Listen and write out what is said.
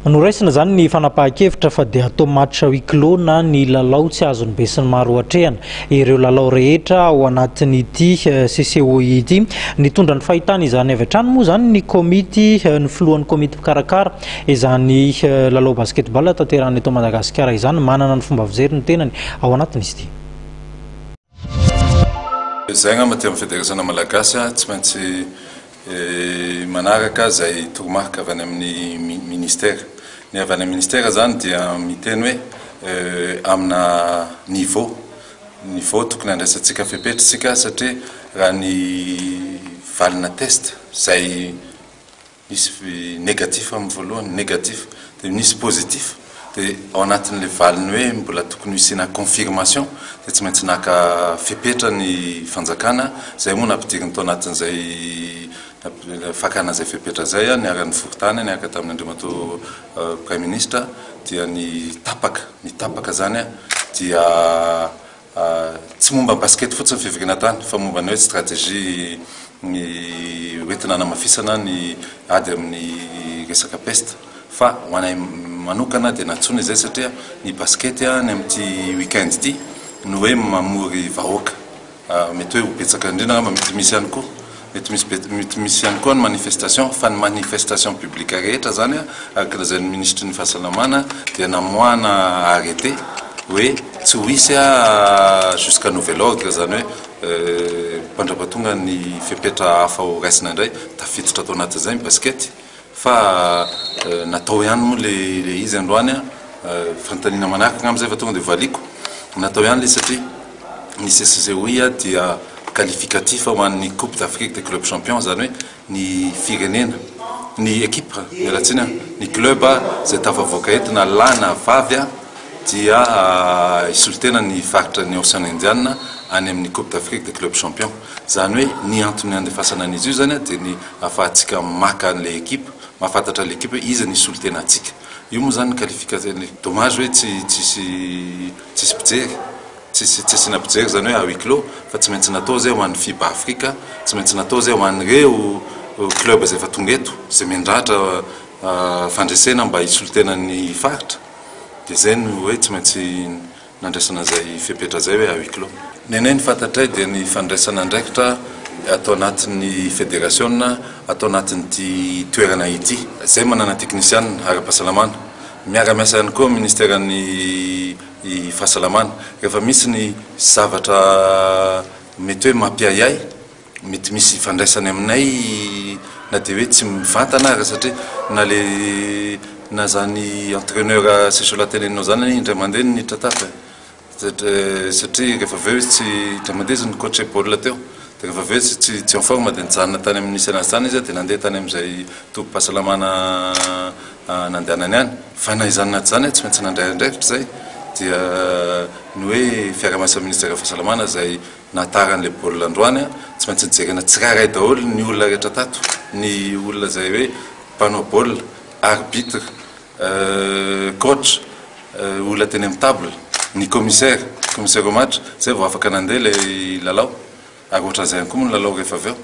Noraisina zany ny fanapahan-kevitra fa dia atao match huis clos na ny lalao tsy azony be sy ny maro hatrehana. Ireo lalao rehetra ao anatin'ity CCOI ity nitondra ny fahitana izany avy hatrany moa zany ny komity ny filohan'ny komity mpikarakara izany lalao basketball tanterahany eto Madagasikara izany manana ny fomba fijery ny tenany ao anatin'izy ity. Zay ngamba amin'ny federasiona malagasy tsy maintsy manaraka zay toromarika avy amin'ny ministère. Ny avy amin'ny ministère zany dia miteny hoe amina niveau tokony andraisantsika fepetritsika satria raha ny valina test zay misy négatif amin'ny voalohany négatif dia misy positif dia ao anatin'le valiny hoe mbola tokony hisina confirmation dia tsy maintsy naka fepetra ny fanjakana zay moa nampidiriny tao anatin'izay fakana zay fepetra zay niaran'ny fokontany niaraka tamin'ny Andriamatoa Prime Ministre dia ny tapaka zany dia tsy momba basket fotsiny fivirina tany fa momba ny hoe stratégie ny hoentina namafisana ny ady amin'ny resaka peste fa ho anay manokana dia natsony zay satria ny basket ny amin'ity weekend ity no hoe mamory vahoaka mety hoe ho betsaka indrindra mety misy ihany koa mety misy ihany koa ny manifestation fa ny manifestation publique rehetra zany araka zay ny ministre ny fahasalamana dia namoana arrêté hoe tsy ho hisy jusqu'à nouvel ordre zany hoe mpandrapatonga ny fepetra hafa ho raisina indray tafiditra atao anatin'izay ny basket fa natao ihany moa le izy androany fantanina manaraka ngam'izay fa tonga dia valiko natao ihany le satria ny CCOI dia qualificatif ho an'ny Coupe d'Afrique des clubs champions zany hoe ny firenena ny équipe mialatsiny ny club zay tafavoaka eto na lahy na vavy dia isolitena ny faritra ny Océan Indien any amin'ny Coupe d'Afrique des clubs champions zany hoe ny antony andefasana an'izy io zany dia ny afahantsika maka an'le équipe mahafantatra l'équipe hoe iza ny isolitena atsika io moa zany qualification dommage hoe tsisy pijery tsisy nampijery zany hoe à huis clos fa tsy maintsy natao zay ho an'ny FIBA Afrika tsy maintsy natao zay ho an'ireo club zay efa tonga eto zay miandratra fandresena mba isolitena ny faritra dia zay no hoe tsy maintsy nandraisana zay fepetra zay hoe à huis clos. Nenay ny fantatray dia ny fandraisana andraikitra atao anatin'ny fédération atao anatin'ity toerana ity zay manana technicien ara-pahasalamana miara-miasa ihany koa ministèren'ny fahasalamana rehefa misy ny zavatra mety hoe mampiayay mety misy fandraisany aminay na dia hoe tsy mivantana ary satria na zany entraîneur sesola tenenao zany indray mandeha ny tratapa satria rehefa aveo izy tsy indray mandeha izy ny coach baolina teo dia rehefa aveo tsy en forme dia nijanona tany amin'ny séance tany izy dia nandeha tany amin'izay tobim-pahasalamana nandehanany any fa na izany naty zany tsy maintsy nandray andraikitra zay dia ny hoe fiara-miasa ministère fahasalamana zay nataran'le baolina androany tsy maintsy nijerena tsirairay daholo ny olona rehetra tato ny olona zay hoe mpanao baolina arbitre coach olona teny amin'ny table ny commissaire au match zay vao afaka nandeha le lalao ary ohatran'izay ihany koa moa ny lalao rehefa aveo